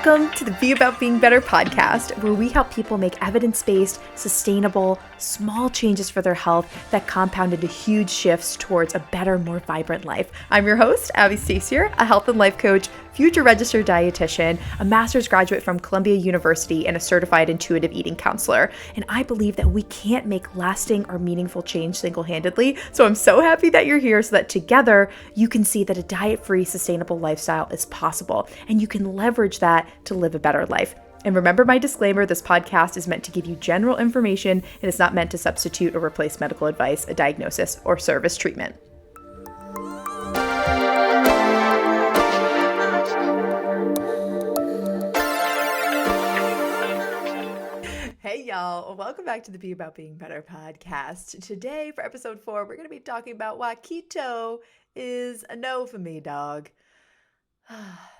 Welcome to the Be About Being Better podcast, where we help people make evidence-based, sustainable, small changes for their health that compound into huge shifts towards a better, more vibrant life. I'm your host, Abby Stasier, a health and life coach, future registered dietitian, a master's graduate from Columbia University, and a certified intuitive eating counselor. And I believe that we can't make lasting or meaningful change single-handedly. So I'm so happy that you're here so that together you can see that a diet-free, sustainable lifestyle is possible, and you can leverage that to live a better life. And remember my disclaimer, this podcast is meant to give you general information and is not meant to substitute or replace medical advice, a diagnosis, or service treatment. Hey y'all, welcome back to the Be About Being Better podcast. Today for episode 4, we're going to be talking about why keto is a no for me, dog.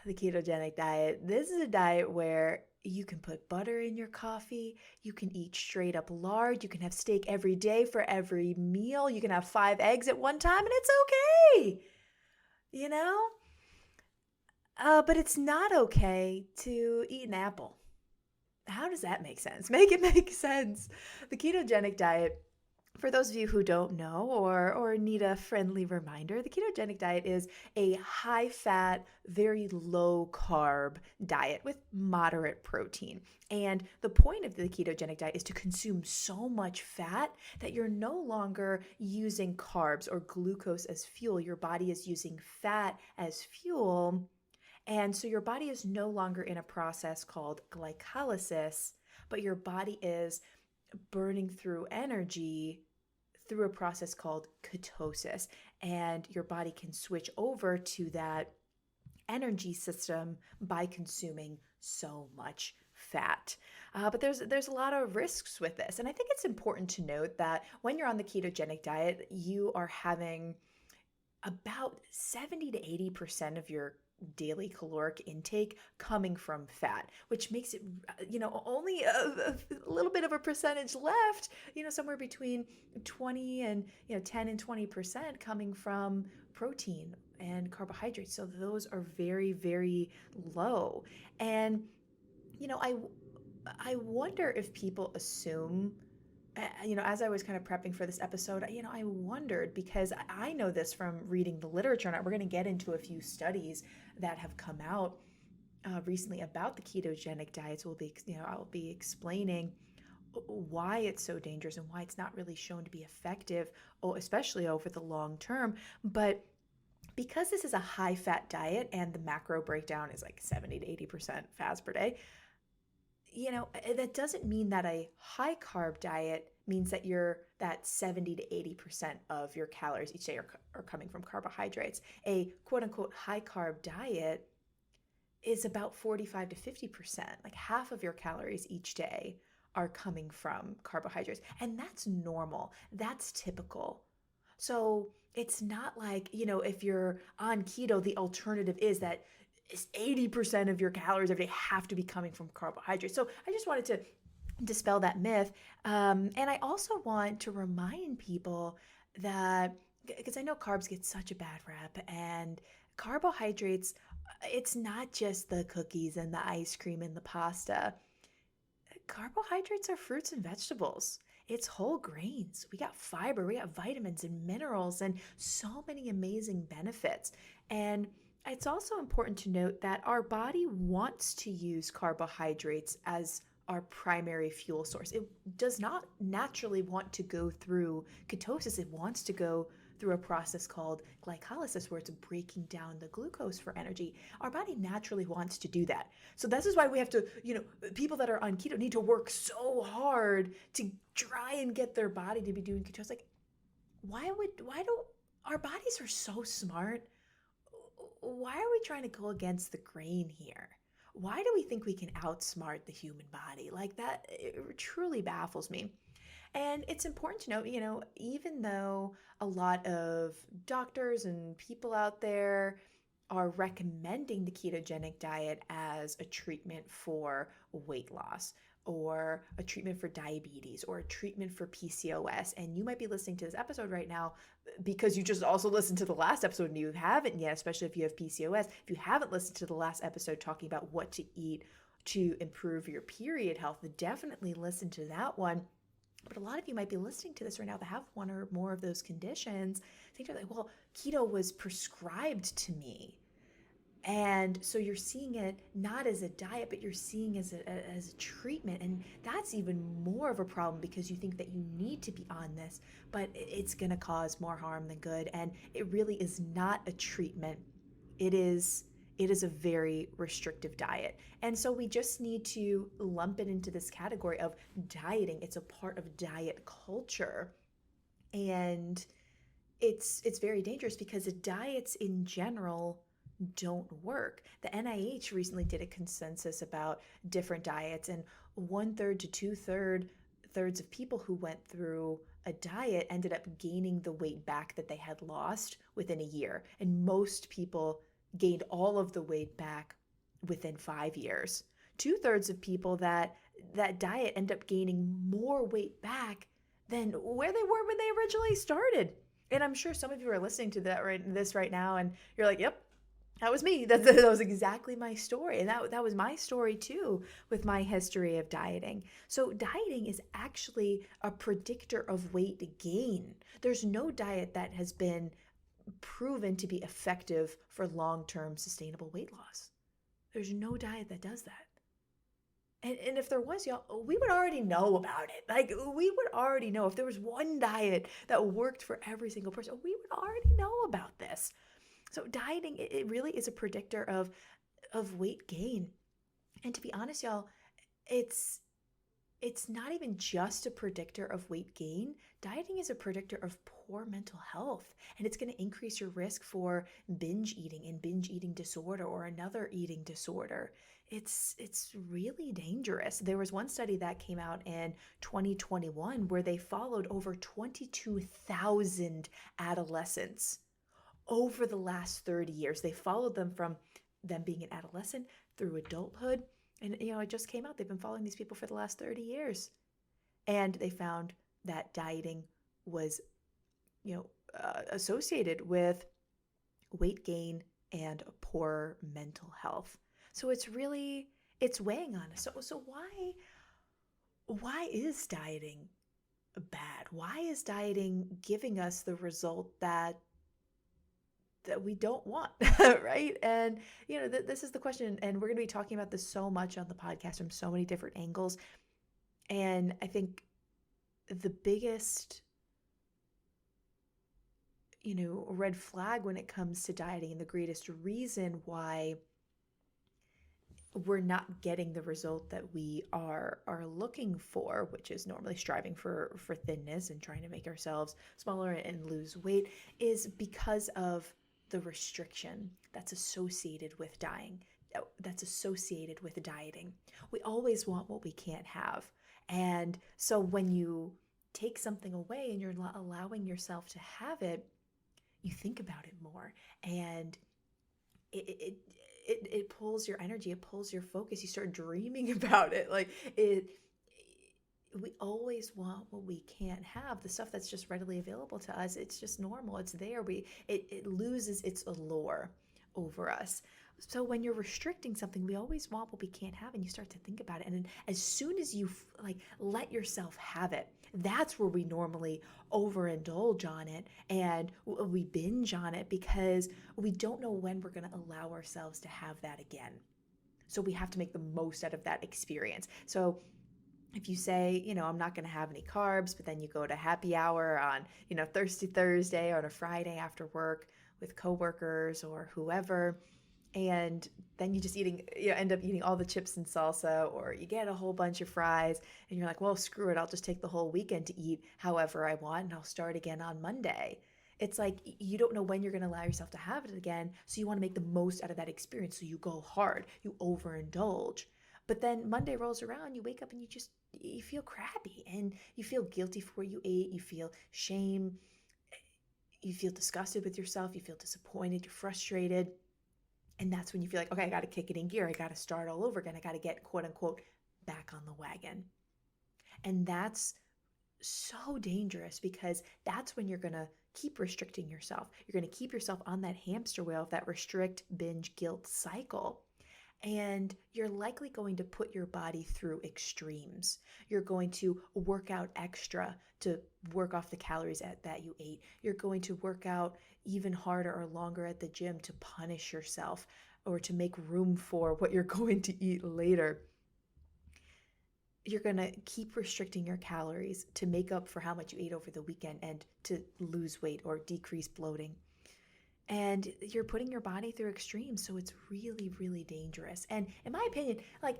The ketogenic diet. This is a diet where you can put butter in your coffee, you can eat straight up lard, you can have steak every day for every meal, you can have 5 eggs at one time, and it's okay, you know? But it's not okay to eat an apple. How does that make sense? Make it make sense. The ketogenic diet, for those of you who don't know or need a friendly reminder, the ketogenic diet is a high-fat, very low-carb diet with moderate protein. And the point of the ketogenic diet is to consume so much fat that you're no longer using carbs or glucose as fuel. Your body is using fat as fuel. And so your body is no longer in a process called glycolysis, but your body is burning through energy through a process called ketosis. And your body can switch over to that energy system by consuming so much fat. But there's a lot of risks with this. And I think it's important to note that when you're on the ketogenic diet, you are having about 70 to 80% of your daily caloric intake coming from fat, which makes it, only a little bit of a percentage left, somewhere between 20 and, 10 and 20% coming from protein and carbohydrates. So those are very, very low. And, I wonder if people assume, as I was kind of prepping for this episode, I wondered, because I know this from reading the literature, and we're going to get into a few studies that have come out recently about the ketogenic diets. I'll be explaining why it's so dangerous and why it's not really shown to be effective, especially over the long term. But because this is a high-fat diet and the macro breakdown is like 70 to 80% fats per day, that doesn't mean that a high carb diet means that that 70 to 80% of your calories each day are coming from carbohydrates. A quote unquote high carb diet is about 45 to 50%, like half of your calories each day are coming from carbohydrates. And that's normal. That's typical. So it's not like, if you're on keto, the alternative is that 80% of your calories every day have to be coming from carbohydrates. So I just wanted to dispel that myth. And I also want to remind people that, because I know carbs get such a bad rep, and carbohydrates, it's not just the cookies and the ice cream and the pasta. Carbohydrates are fruits and vegetables. It's whole grains. We got fiber, we got vitamins and minerals and so many amazing benefits. And it's also important to note that our body wants to use carbohydrates as our primary fuel source. It does not naturally want to go through ketosis. It wants to go through a process called glycolysis, where it's breaking down the glucose for energy. Our body naturally wants to do that. So this is why we have to, people that are on keto need to work so hard to try and get their body to be doing ketosis. Like, why don't our bodies are so smart? Why are we trying to go against the grain here? Why do we think we can outsmart the human body? Like that, it truly baffles me. And it's important to note, even though a lot of doctors and people out there are recommending the ketogenic diet as a treatment for weight loss or a treatment for diabetes or a treatment for PCOS. And you might be listening to this episode right now because you just also listened to the last episode and you haven't yet, especially if you have PCOS. If you haven't listened to the last episode talking about what to eat to improve your period health, definitely listen to that one. But a lot of you might be listening to this right now that have one or more of those conditions. Think like, well, keto was prescribed to me. And so you're seeing it not as a diet, but you're seeing it as a treatment. And that's even more of a problem because you think that you need to be on this, but it's going to cause more harm than good. And it really is not a treatment. It is a very restrictive diet. And so we just need to lump it into this category of dieting. It's a part of diet culture. And it's very dangerous because diets in general don't work. The NIH recently did a consensus about different diets, and 1/3 to 2/3 of people who went through a diet ended up gaining the weight back that they had lost within a year. And most people gained all of the weight back within 5 years. 2/3 of people that diet end up gaining more weight back than where they were when they originally started. And I'm sure some of you are listening to this right now and you're like, yep, that was me. That was exactly my story. And that was my story too with my history of dieting. So dieting is actually a predictor of weight gain. There's no diet that has been proven to be effective for long-term sustainable weight loss. There's no diet that does that. And if there was, y'all, we would already know about it. Like, we would already know. If there was one diet that worked for every single person, we would already know about this. So dieting, it really is a predictor of weight gain. And to be honest, y'all, it's not even just a predictor of weight gain. Dieting is a predictor of poor mental health, and it's going to increase your risk for binge eating and binge eating disorder or another eating disorder. It's really dangerous. There was one study that came out in 2021 where they followed over 22,000 adolescents over the last 30 years. They followed them from them being an adolescent through adulthood. And, it just came out. They've been following these people for the last 30 years. And they found that dieting was, associated with weight gain and poor mental health. So it's weighing on us. So why is dieting bad? Why is dieting giving us the result that we don't want, right? And, this is the question, and we're going to be talking about this so much on the podcast from so many different angles. And I think the biggest, red flag when it comes to dieting and the greatest reason why we're not getting the result that we are looking for, which is normally striving for thinness and trying to make ourselves smaller and lose weight, is because of the restriction that's associated with dieting. We always want what we can't have. And so when you take something away and you're not allowing yourself to have it, you think about it more, and it pulls your energy, it pulls your focus. You start dreaming about it. We always want what we can't have, the stuff that's just readily available to us. It's just normal. It's there. It loses its allure over us. So when you're restricting something, we always want what we can't have, and you start to think about it. And then as soon as you let yourself have it, that's where we normally overindulge on it and we binge on it because we don't know when we're going to allow ourselves to have that again. So we have to make the most out of that experience. So if you say, I'm not going to have any carbs, but then you go to happy hour on, Thirsty Thursday or on a Friday after work with coworkers or whoever, and then you just end up eating all the chips and salsa, or you get a whole bunch of fries and you're like, well, screw it. I'll just take the whole weekend to eat however I want and I'll start again on Monday. It's like you don't know when you're going to allow yourself to have it again. So you want to make the most out of that experience. So you go hard, you overindulge. But then Monday rolls around, you wake up and you feel crappy and you feel guilty for what you ate. You feel shame. You feel disgusted with yourself. You feel disappointed. You're frustrated. And that's when you feel like, okay, I got to kick it in gear. I got to start all over again. I got to get quote unquote back on the wagon. And that's so dangerous because that's when you're going to keep restricting yourself. You're going to keep yourself on that hamster wheel of that restrict, binge, guilt cycle. And you're likely going to put your body through extremes. You're going to work out extra to work off the calories that you ate. You're going to work out even harder or longer at the gym to punish yourself or to make room for what you're going to eat later. You're going to keep restricting your calories to make up for how much you ate over the weekend and to lose weight or decrease bloating. And you're putting your body through extremes. So it's really, really dangerous. And in my opinion, like,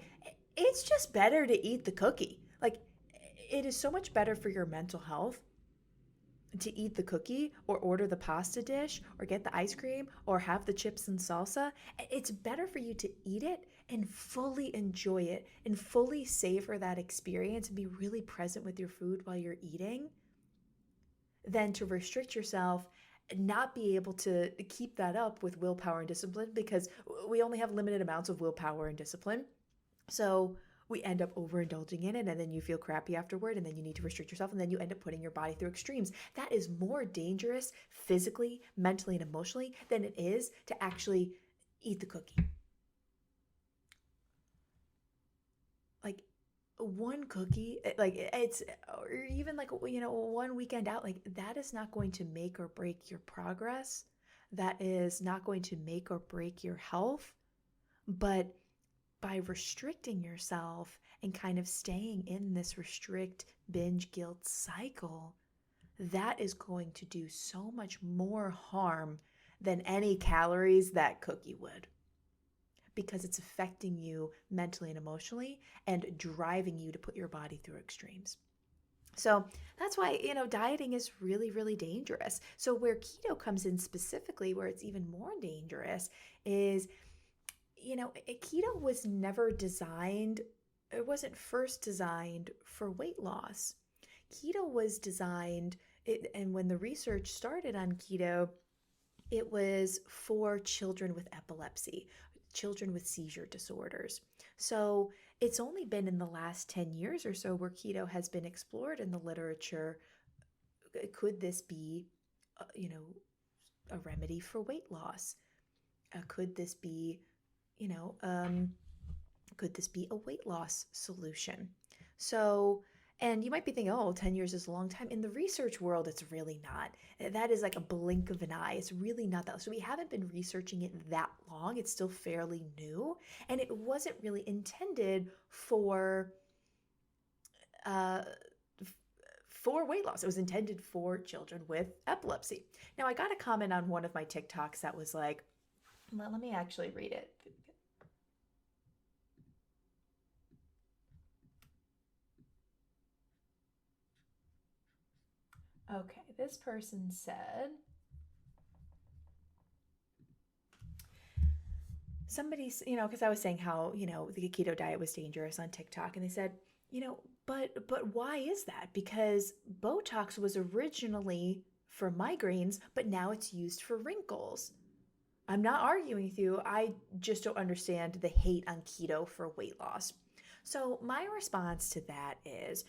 it's just better to eat the cookie. Like, it is so much better for your mental health to eat the cookie or order the pasta dish or get the ice cream or have the chips and salsa. It's better for you to eat it and fully enjoy it and fully savor that experience and be really present with your food while you're eating than to restrict yourself and not be able to keep that up with willpower and discipline, because we only have limited amounts of willpower and discipline. So we end up overindulging in it, and then you feel crappy afterward, and then you need to restrict yourself, and then you end up putting your body through extremes. That is more dangerous physically, mentally, and emotionally than it is to actually eat the cookie. Like, one cookie, like, it's, or even like, one weekend out, like, that is not going to make or break your progress. That is not going to make or break your health. But by restricting yourself and kind of staying in this restrict, binge, guilt cycle, that is going to do so much more harm than any calories that cookie would, because it's affecting you mentally and emotionally and driving you to put your body through extremes. So that's why, dieting is really, really dangerous. So where keto comes in specifically, where it's even more dangerous, is, keto was never designed, it wasn't first designed for weight loss. Keto was designed, and when the research started on keto, it was for children with epilepsy, children with seizure disorders. So it's only been in the last 10 years or so where keto has been explored in the literature. Could this be, a remedy for weight loss? Could this be, could this be a weight loss solution? So, and you might be thinking, oh, 10 years is a long time. In the research world, it's really not. That is like a blink of an eye. It's really not that. So we haven't been researching it that long. It's still fairly new. And it wasn't really intended for weight loss. It was intended for children with epilepsy. Now, I got a comment on one of my TikToks that was like, let me actually read it. Okay, this person said, somebody's, because I was saying how, the keto diet was dangerous on TikTok, and they said, but why is that? Because Botox was originally for migraines, but now it's used for wrinkles. I'm not arguing with you. I just don't understand the hate on keto for weight loss. So my response to that is,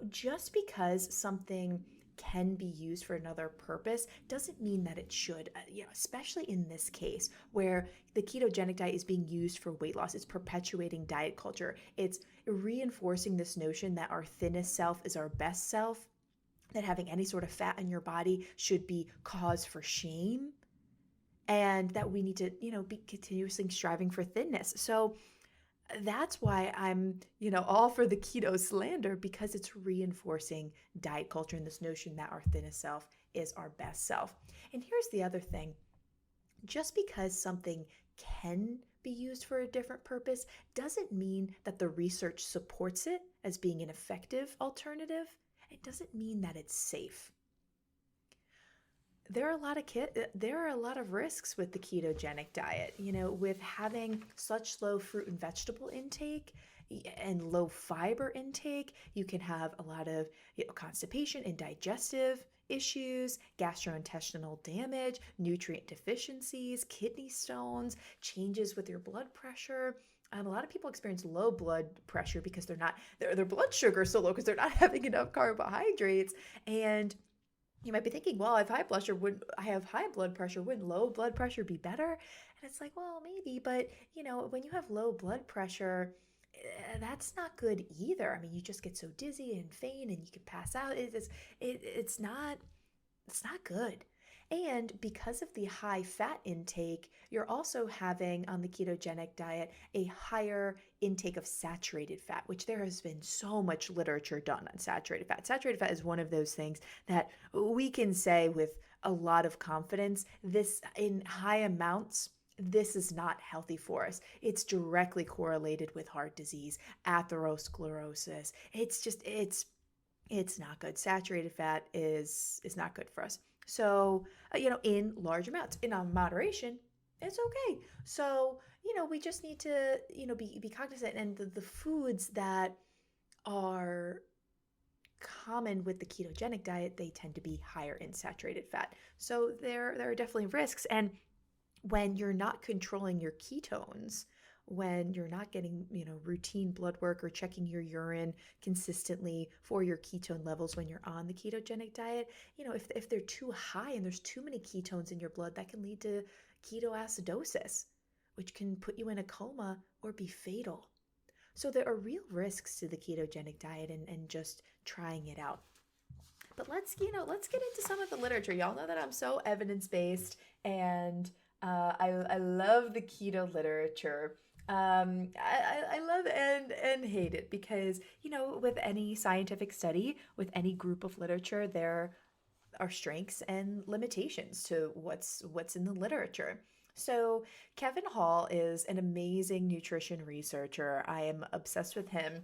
just because something can be used for another purpose doesn't mean that it should, especially in this case where the ketogenic diet is being used for weight loss. It's perpetuating diet culture. It's reinforcing this notion that our thinnest self is our best self, that having any sort of fat in your body should be cause for shame, and that we need to, be continuously striving for thinness. So that's why I'm, all for the keto slander, because it's reinforcing diet culture and this notion that our thinnest self is our best self. And here's the other thing. Just because something can be used for a different purpose doesn't mean that the research supports it as being an effective alternative. It doesn't mean that it's safe. There are a lot of risks with the ketogenic diet, with having such low fruit and vegetable intake and low fiber intake. You can have a lot of constipation and digestive issues, gastrointestinal damage, nutrient deficiencies, kidney stones, changes with your blood pressure. A lot of people experience low blood pressure because their blood sugar is so low because they're not having enough carbohydrates. And you might be thinking, well, I have high blood pressure, wouldn't low blood pressure be better? And it's like, well, maybe, but when you have low blood pressure, that's not good either. I mean, you just get so dizzy and faint and you can pass out. It's not good. And because of the high fat intake, you're also having on the ketogenic diet a higher intake of saturated fat, which there has been so much literature done on saturated fat. Saturated fat is one of those things that we can say with a lot of confidence, this in high amounts, this is not healthy for us. It's directly correlated with heart disease, atherosclerosis. It's not good. Saturated fat is not good for us. So, in large amounts, in moderation, it's okay. So, we just need to, be cognizant. And the foods that are common with the ketogenic diet, they tend to be higher in saturated fat. So there are definitely risks. And when you're not controlling your ketones, when you're not getting, routine blood work or checking your urine consistently for your ketone levels when you're on the ketogenic diet, if they're too high and there's too many ketones in your blood, that can lead to ketoacidosis, which can put you in a coma or be fatal. So there are real risks to the ketogenic diet and just trying it out. But let's get into some of the literature. Y'all know that I'm so evidence-based, and I love the keto literature. I love and hate it because, with any scientific study, with any group of literature, there are strengths and limitations to what's in the literature. So Kevin Hall is an amazing nutrition researcher. I am obsessed with him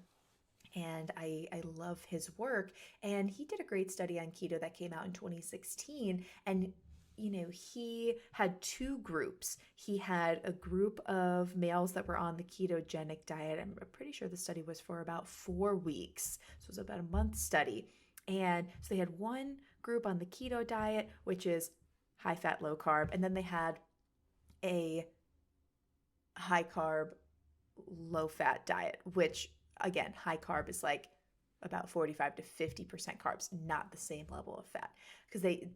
and I love his work. And he did a great study on keto that came out in 2016. And he had two groups. He had a group of males that were on the ketogenic diet. I'm pretty sure the study was for about 4 weeks. So it was about a month study. And so they had one group on the keto diet, which is high fat, low carb. And then they had a high carb, low fat diet, which again, high carb is like about 45 to 50% carbs, not the same level of fat, because it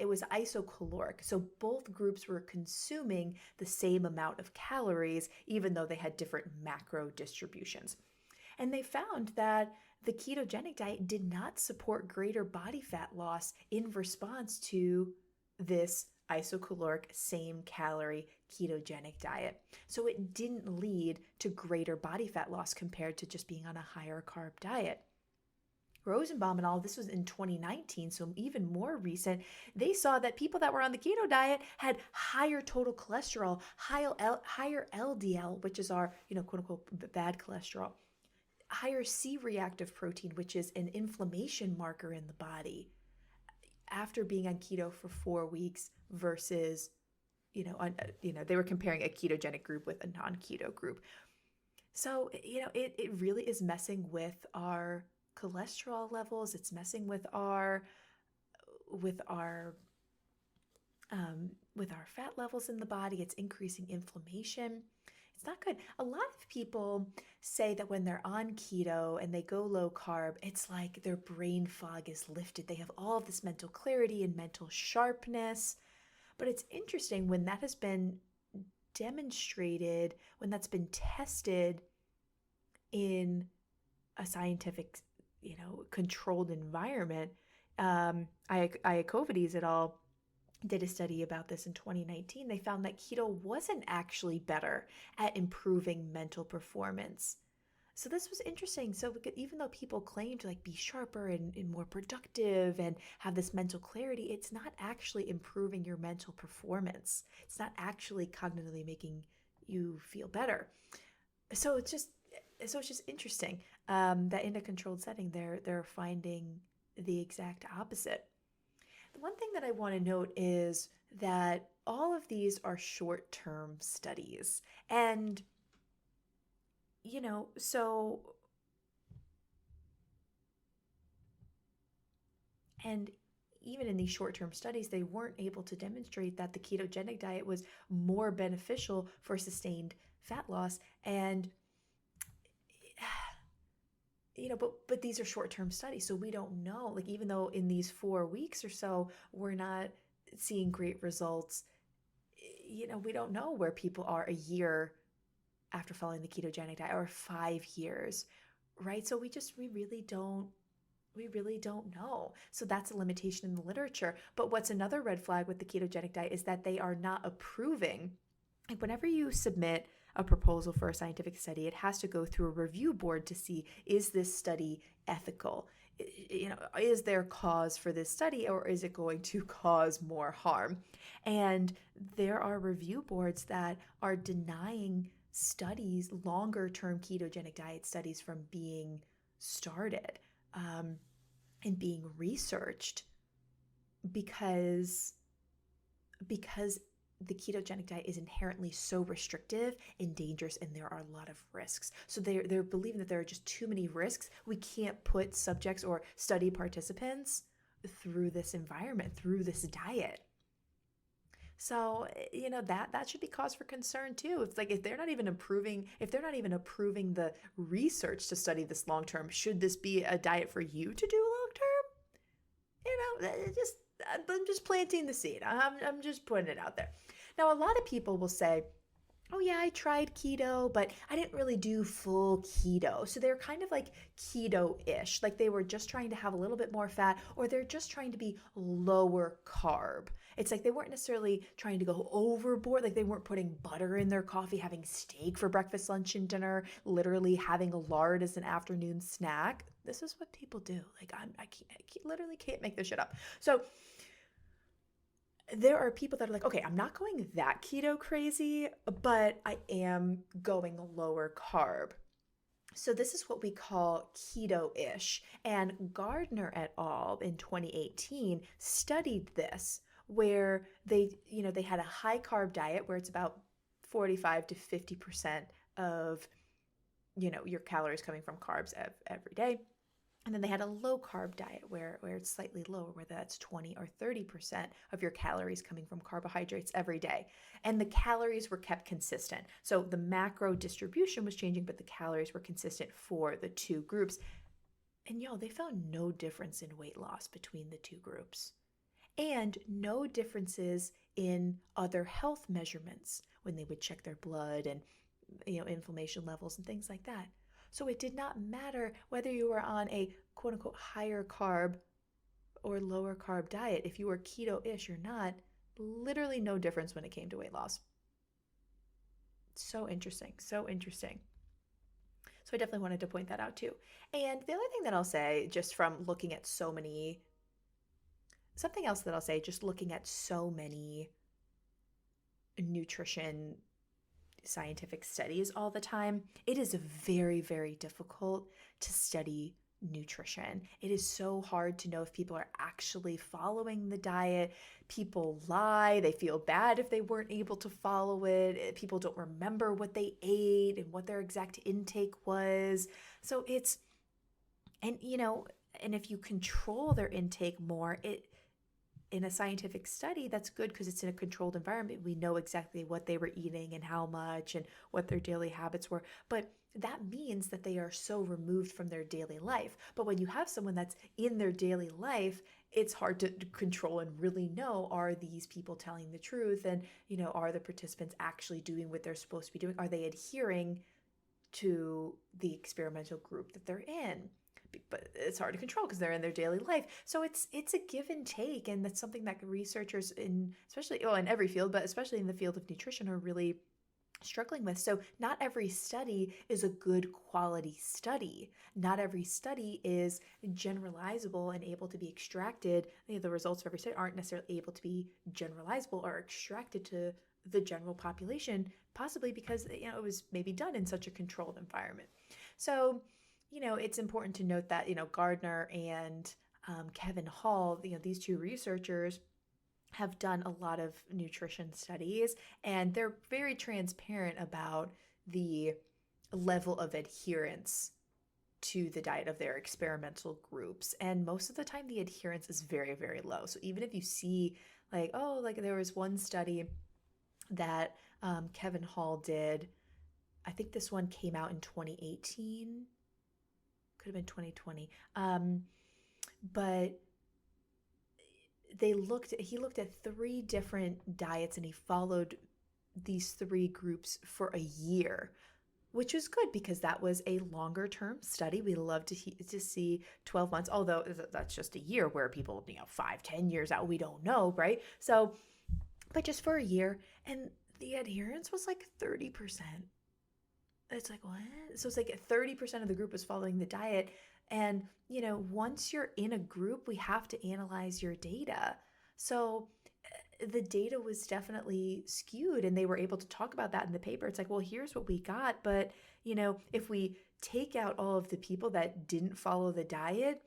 was isocaloric. So both groups were consuming the same amount of calories, even though they had different macro distributions. And they found that the ketogenic diet did not support greater body fat loss in response to this isocaloric, same calorie ketogenic diet. So it didn't lead to greater body fat loss compared to just being on a higher carb diet. Rosenbaum and all, this was in 2019, so even more recent, they saw that people that were on the keto diet had higher total cholesterol, higher LDL, which is our, quote unquote, bad cholesterol, higher C-reactive protein, which is an inflammation marker in the body, after being on keto for 4 weeks versus, they were comparing a ketogenic group with a non-keto group. So, it really is messing with our cholesterol levels. It's messing with our fat levels in the body. It's increasing inflammation. It's not good. A lot of people say that when they're on keto and they go low carb, it's like their brain fog is lifted. They have all of this mental clarity and mental sharpness. But it's interesting when that has been demonstrated, when that's been tested in a scientific, controlled environment. Iacovides et al. Did a study about this in 2019. They found that keto wasn't actually better at improving mental performance. So this was interesting. So even though people claim to be sharper and more productive and have this mental clarity, it's not actually improving your mental performance. It's not actually cognitively making you feel better. So it's just interesting that in a controlled setting, they're finding the exact opposite. The one thing that I want to note is that all of these are short-term studies. And, And even in these short-term studies, they weren't able to demonstrate that the ketogenic diet was more beneficial for sustained fat loss. And but these are short-term studies, so we don't know. Like, even though in these 4 weeks or so we're not seeing great results, we don't know where people are a year after following the ketogenic diet, or 5 years, right? So we really don't know. So that's a limitation in the literature. But what's another red flag with the ketogenic diet is that they are not approving. Like, whenever you submit a proposal for a scientific study, it has to go through a review board to see, is this study ethical? Is there cause for this study, or is it going to cause more harm? And there are review boards that are denying studies, longer term ketogenic diet studies, from being started and being researched because the ketogenic diet is inherently so restrictive and dangerous, and there are a lot of risks. So they're believing that there are just too many risks. We can't put subjects or study participants through this environment, through this diet. So, that should be cause for concern too. It's like, if they're not even approving the research to study this long term, should this be a diet for you to do long term? I'm just planting the seed. I'm just putting it out there. Now, a lot of people will say, oh yeah, I tried keto, but I didn't really do full keto. So they're kind of like keto-ish, like they were just trying to have a little bit more fat, or they're just trying to be lower carb. It's like they weren't necessarily trying to go overboard. Like, they weren't putting butter in their coffee, having steak for breakfast, lunch, and dinner, literally having lard as an afternoon snack. This is what people do. Like, I literally can't make this shit up. So there are people that are like, okay, I'm not going that keto crazy, but I am going lower carb. So this is what we call keto-ish. And Gardner et al. In 2018 studied this, where they had a high carb diet where it's about 45 to 50% of, your calories coming from carbs every day. And then they had a low carb diet where it's slightly lower, where that's 20 or 30% of your calories coming from carbohydrates every day. And the calories were kept consistent. So the macro distribution was changing, but the calories were consistent for the two groups. And they found no difference in weight loss between the two groups. And no differences in other health measurements when they would check their blood and, inflammation levels and things like that. So it did not matter whether you were on a quote unquote higher carb or lower carb diet. If you were keto-ish or not, literally no difference when it came to weight loss. So interesting. So interesting. So I definitely wanted to point that out too. And the other thing that I'll say, just from looking at something else that I'll say, just looking at so many nutrition scientific studies all the time, it is very, very difficult to study nutrition. It is so hard to know if people are actually following the diet. People lie. They feel bad if they weren't able to follow it. People don't remember what they ate and what their exact intake was. So and if you control their intake more, in a scientific study, that's good because it's in a controlled environment. We know exactly what they were eating and how much and what their daily habits were. But that means that they are so removed from their daily life. But when you have someone that's in their daily life, it's hard to control and really know, are these people telling the truth? And, are the participants actually doing what they're supposed to be doing? Are they adhering to the experimental group that they're in? But it's hard to control because they're in their daily life. So it's a give and take, and that's something that researchers in every field, but especially in the field of nutrition, are really struggling with. So not every study is a good quality study. Not every study is generalizable and able to be extracted. The results of every study aren't necessarily able to be generalizable or extracted to the general population, possibly because it was maybe done in such a controlled environment. So it's important to note that, Gardner and Kevin Hall, these two researchers have done a lot of nutrition studies, and they're very transparent about the level of adherence to the diet of their experimental groups. And most of the time, the adherence is very, very low. So even if you see like, oh, like there was one study that Kevin Hall did, I think this one came out in 2018, could have been 2020. But he looked at 3 different diets and he followed these 3 groups for a year, which was good because that was a longer term study. We love to see 12 months, although that's just a year where people, 5-10 years out, we don't know, right? So, but just for a year, and the adherence was like 30%. It's like, what? So it's like 30% of the group was following the diet. And, once you're in a group, we have to analyze your data. So the data was definitely skewed, and they were able to talk about that in the paper. It's like, well, here's what we got. But, if we take out all of the people that didn't follow the diet,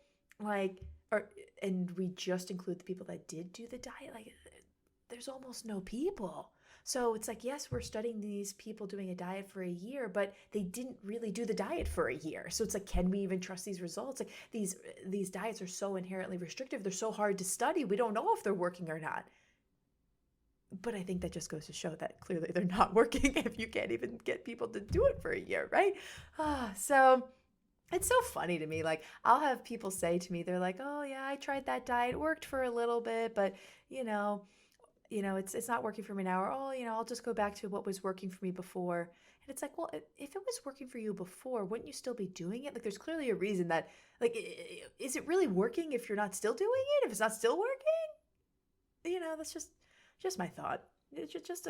and we just include the people that did do the diet, there's almost no people. So it's like, yes, we're studying these people doing a diet for a year, but they didn't really do the diet for a year. So it's like, can we even trust these results? Like these diets are so inherently restrictive. They're so hard to study. We don't know if they're working or not. But I think that just goes to show that clearly they're not working if you can't even get people to do it for a year, right? So it's so funny to me. Like I'll have people say to me, they're like, oh yeah, I tried that diet, worked for a little bit, but it's not working for me now, or, I'll just go back to what was working for me before. And it's like, well, if it was working for you before, wouldn't you still be doing it? Like, there's clearly a reason that, like, is it really working if you're not still doing it? If it's not still working? That's just my thought. It's just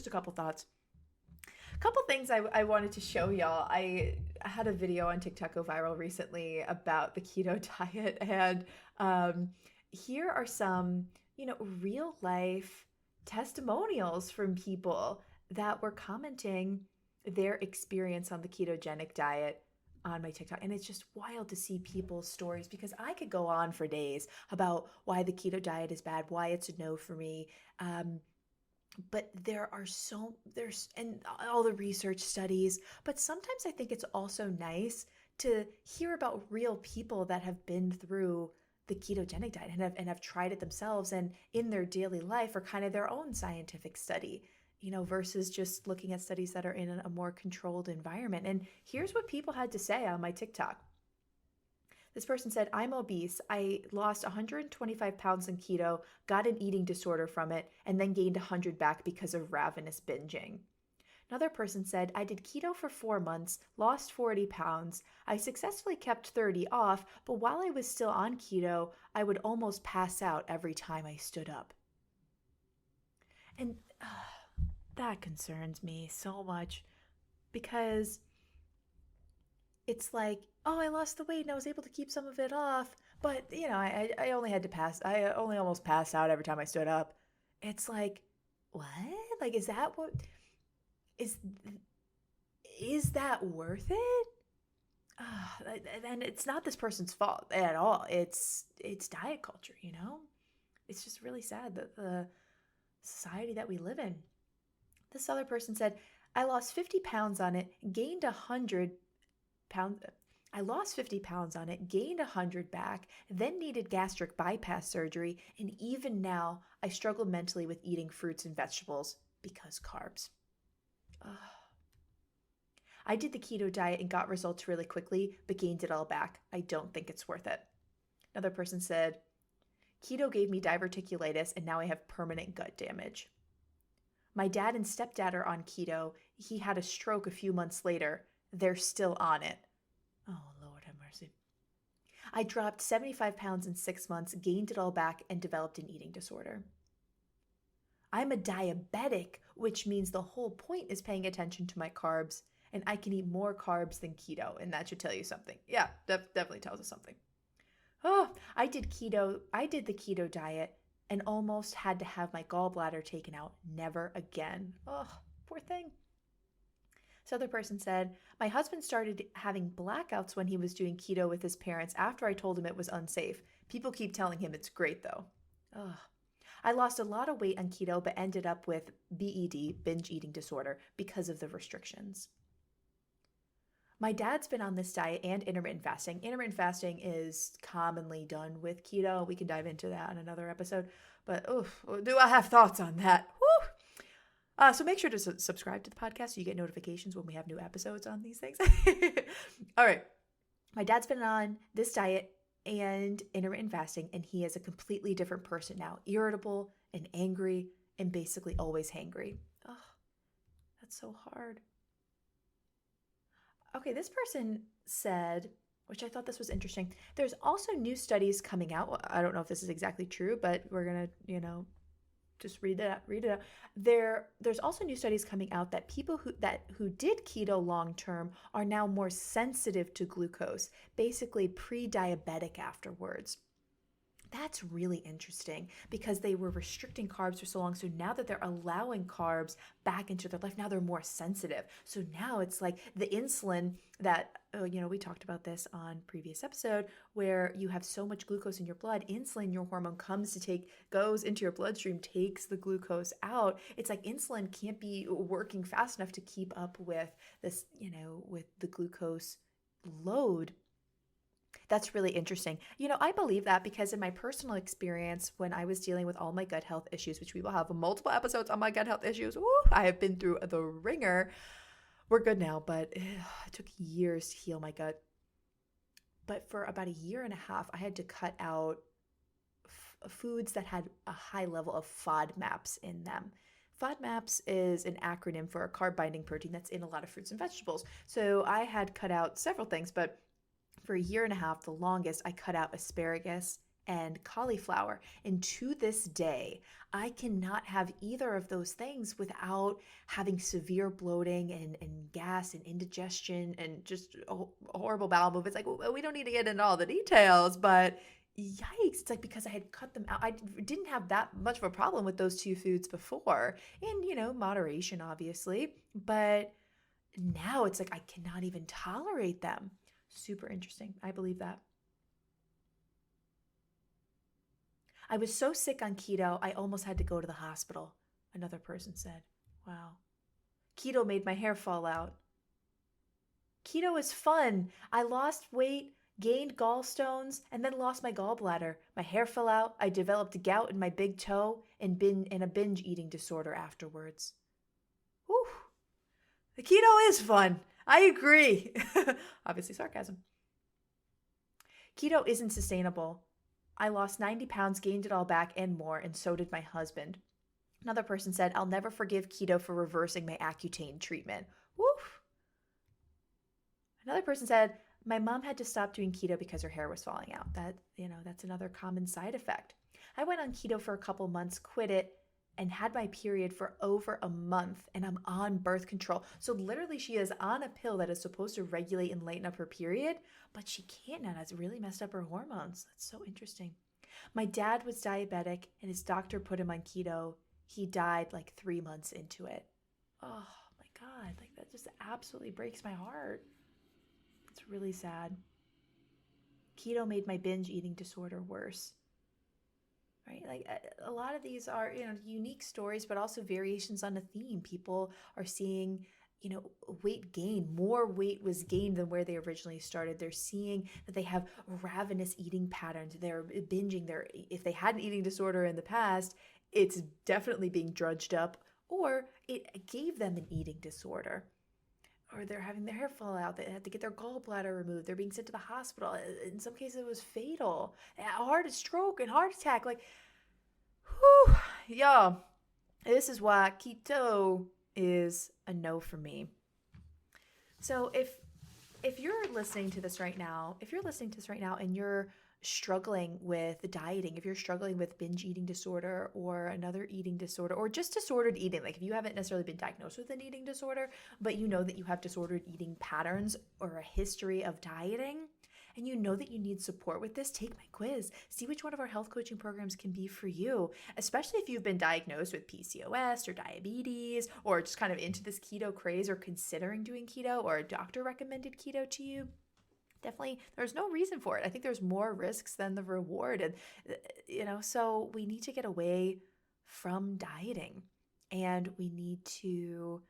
a couple thoughts. A couple things I wanted to show y'all. I had a video on TikTok go viral recently about the keto diet, and here are some real life testimonials from people that were commenting their experience on the ketogenic diet on my TikTok. And it's just wild to see people's stories, because I could go on for days about why the keto diet is bad, why it's a no for me. But there's and all the research studies, but sometimes I think it's also nice to hear about real people that have been through the ketogenic diet and have tried it themselves and in their daily life, or kind of their own scientific study, versus just looking at studies that are in a more controlled environment. And here's what people had to say on my TikTok. This person said, I'm obese. I lost 125 pounds in keto, got an eating disorder from it, and then gained 100 back because of ravenous binging. Another person said, I did keto for 4 months, lost 40 pounds. I successfully kept 30 off, but while I was still on keto, I would almost pass out every time I stood up. And that concerns me so much, because it's like, oh, I lost the weight and I was able to keep some of it off, but I only almost passed out every time I stood up. It's like, what? Like, is that what... Is that worth it? And it's not this person's fault at all. It's diet culture, It's just really sad that the society that we live in. This other person said, I lost 50 pounds on it, gained 100 pounds. I lost 50 pounds on it, gained 100 back, then needed gastric bypass surgery, and even now I struggle mentally with eating fruits and vegetables because carbs. I did the keto diet and got results really quickly, but gained it all back. I don't think it's worth it. Another person said, keto gave me diverticulitis and now I have permanent gut damage. My dad and stepdad are on keto. He had a stroke a few months later. They're still on it. Oh, Lord have mercy. I dropped 75 pounds in 6 months, gained it all back, and developed an eating disorder. I'm a diabetic, which means the whole point is paying attention to my carbs, and I can eat more carbs than keto, and that should tell you something. Yeah, definitely tells us something. Oh, I did the keto diet and almost had to have my gallbladder taken out. Never again. Oh, poor thing. This other person said, my husband started having blackouts when he was doing keto with his parents after I told him it was unsafe. People keep telling him it's great though. Ugh. I lost a lot of weight on keto, but ended up with BED, binge eating disorder, because of the restrictions. My dad's been on this diet and intermittent fasting. Intermittent fasting is commonly done with keto. We can dive into that in another episode. But do I have thoughts on that? Woo! So make sure to subscribe to the podcast so you get notifications when we have new episodes on these things. All right. My dad's been on this diet and intermittent fasting, and he is a completely different person now. Irritable and angry and basically always hangry. Oh, that's so hard. Okay, this person said, which I thought this was interesting. There's also new studies coming out. Well, I don't know if this is exactly true, but we're going to, just read it out. There's also new studies coming out that people who did keto long term are now more sensitive to glucose, basically pre-diabetic afterwards. That's really interesting because they were restricting carbs for so long. So now that they're allowing carbs back into their life, now they're more sensitive. So now it's like the insulin that, we talked about this on previous episode, where you have so much glucose in your blood, insulin, your hormone goes into your bloodstream, takes the glucose out. It's like insulin can't be working fast enough to keep up with this, with the glucose load. That's really interesting. I believe that because in my personal experience, when I was dealing with all my gut health issues, which we will have multiple episodes on my gut health issues, I have been through the ringer. We're good now, but it took years to heal my gut. But for about a year and a half, I had to cut out foods that had a high level of FODMAPs in them. FODMAPs is an acronym for a carb-binding protein that's in a lot of fruits and vegetables. So I had cut out several things, but for a year and a half, the longest, I cut out asparagus and cauliflower. And to this day, I cannot have either of those things without having severe bloating and gas and indigestion and just horrible bowel movements. Like, we don't need to get into all the details, but yikes. It's like because I had cut them out. I didn't have that much of a problem with those two foods before. And, moderation, obviously. But now it's like I cannot even tolerate them. Super interesting. I believe that. I was so sick on keto, I almost had to go to the hospital, another person said. Wow. Keto made my hair fall out. Keto is fun. I lost weight, gained gallstones, and then lost my gallbladder. My hair fell out. I developed gout in my big toe and been in a binge eating disorder afterwards. Whew. The keto is fun. I agree. Obviously sarcasm. Keto isn't sustainable. I lost 90 pounds, gained it all back and more, and so did my husband. Another person said, I'll never forgive keto for reversing my Accutane treatment. Woof. Another person said, my mom had to stop doing keto because her hair was falling out. That's another common side effect. I went on keto for a couple months, quit it, and had my period for over a month, and I'm on birth control. So literally she is on a pill that is supposed to regulate and lighten up her period, but she can't now. That's really messed up her hormones. That's so interesting. My dad was diabetic and his doctor put him on keto. He died like 3 months into it. Oh my God, like that just absolutely breaks my heart. It's really sad. Keto made my binge eating disorder worse. Right? Like a lot of these are, unique stories, but also variations on a theme. People are seeing, weight gain. More weight was gained than where they originally started. They're seeing that they have ravenous eating patterns. They're binging. If they had an eating disorder in the past, it's definitely being drudged up, or it gave them an eating disorder. Or they're having their hair fall out. They had to get their gallbladder removed. They're being sent to the hospital. In some cases, it was fatal. A heart stroke and heart attack. Like, whew, yeah. This is why keto is a no for me. So if you're listening to this right now, and you're struggling with dieting, if you're struggling with binge eating disorder or another eating disorder or just disordered eating, like if you haven't necessarily been diagnosed with an eating disorder, but you know that you have disordered eating patterns or a history of dieting, and you know that you need support with this, take my quiz. See which one of our health coaching programs can be for you, especially if you've been diagnosed with PCOS or diabetes or just kind of into this keto craze or considering doing keto or a doctor recommended keto to you. Definitely, there's no reason for it. I think there's more risks than the reward. And, so we need to get away from dieting and we need to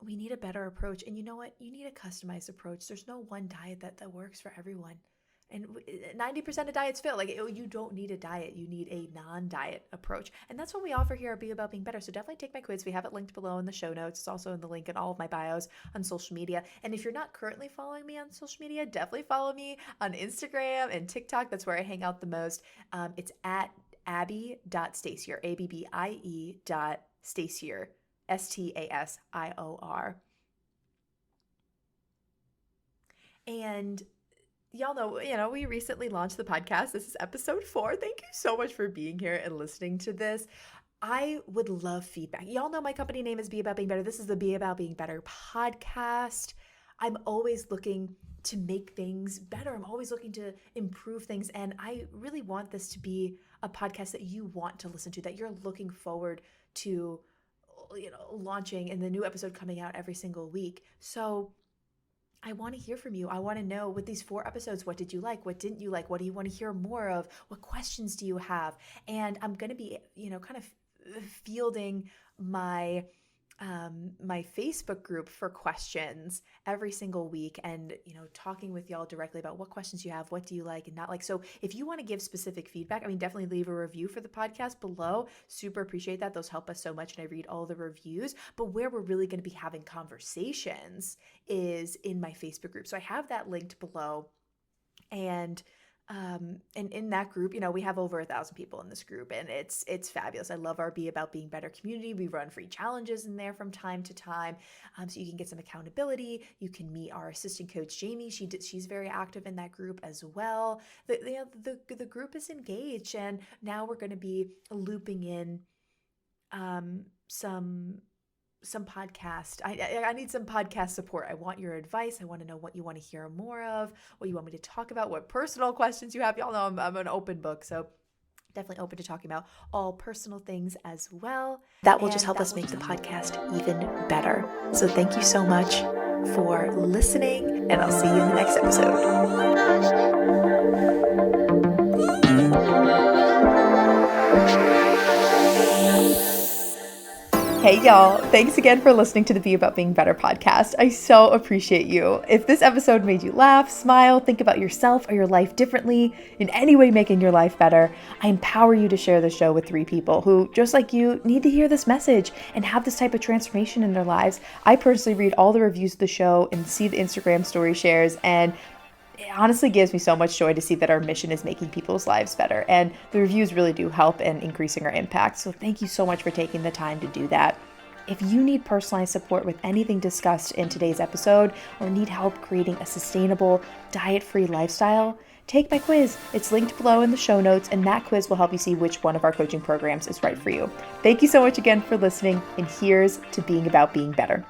we need a better approach. And you know what? You need a customized approach. There's no one diet that works for everyone. And 90% of diets fail. Like, you don't need a diet. You need a non-diet approach. And that's what we offer here at Be About Being Better. So definitely take my quiz. We have it linked below in the show notes. It's also in the link in all of my bios on social media. And if you're not currently following me on social media, definitely follow me on Instagram and TikTok. That's where I hang out the most. It's at abby.stasior, ABBIE.stasior, STASIOR. And y'all know, we recently launched the podcast. This is episode 4. Thank you so much for being here and listening to this. I would love feedback. Y'all know my company name is Be About Being Better. This is the Be About Being Better podcast. I'm always looking to make things better. I'm always looking to improve things. And I really want this to be a podcast that you want to listen to, that you're looking forward to, launching, and the new episode coming out every single week. So I want to hear from you. I want to know, with these 4 episodes, what did you like? What didn't you like? What do you want to hear more of? What questions do you have? And I'm going to be, kind of fielding my Facebook group for questions every single week, and talking with y'all directly about what questions you have, what do you like and not like. So if you want to give specific feedback, definitely leave a review for the podcast below. Super appreciate that. Those help us so much, and I read all the reviews. But where we're really going to be having conversations is in my Facebook group. So I have that linked below, and in that group, we have over 1,000 people in this group, and it's fabulous. I love our Be About Being Better community. We run free challenges in there from time to time, so you can get some accountability. You can meet our assistant coach, Jamie. She's very active in that group as well. The group is engaged, and now we're going to be looping in some podcast. I need some podcast support. I want your advice. I want to know what you want to hear more of, what you want me to talk about, what personal questions you have. Y'all know I'm an open book, so definitely open to talking about all personal things as well. That will just help us make the podcast even better. So thank you so much for listening, and I'll see you in the next episode. Hey y'all, thanks again for listening to the Be About Being Better podcast. I so appreciate you. If this episode made you laugh, smile, think about yourself or your life differently, in any way making your life better, I empower you to share the show with 3 people who, just like you, need to hear this message and have this type of transformation in their lives. I personally read all the reviews of the show and see the Instagram story shares, and it honestly gives me so much joy to see that our mission is making people's lives better. And the reviews really do help in increasing our impact. So thank you so much for taking the time to do that. If you need personalized support with anything discussed in today's episode, or need help creating a sustainable, diet-free lifestyle, take my quiz. It's linked below in the show notes, and that quiz will help you see which one of our coaching programs is right for you. Thank you so much again for listening, and here's to being about being better.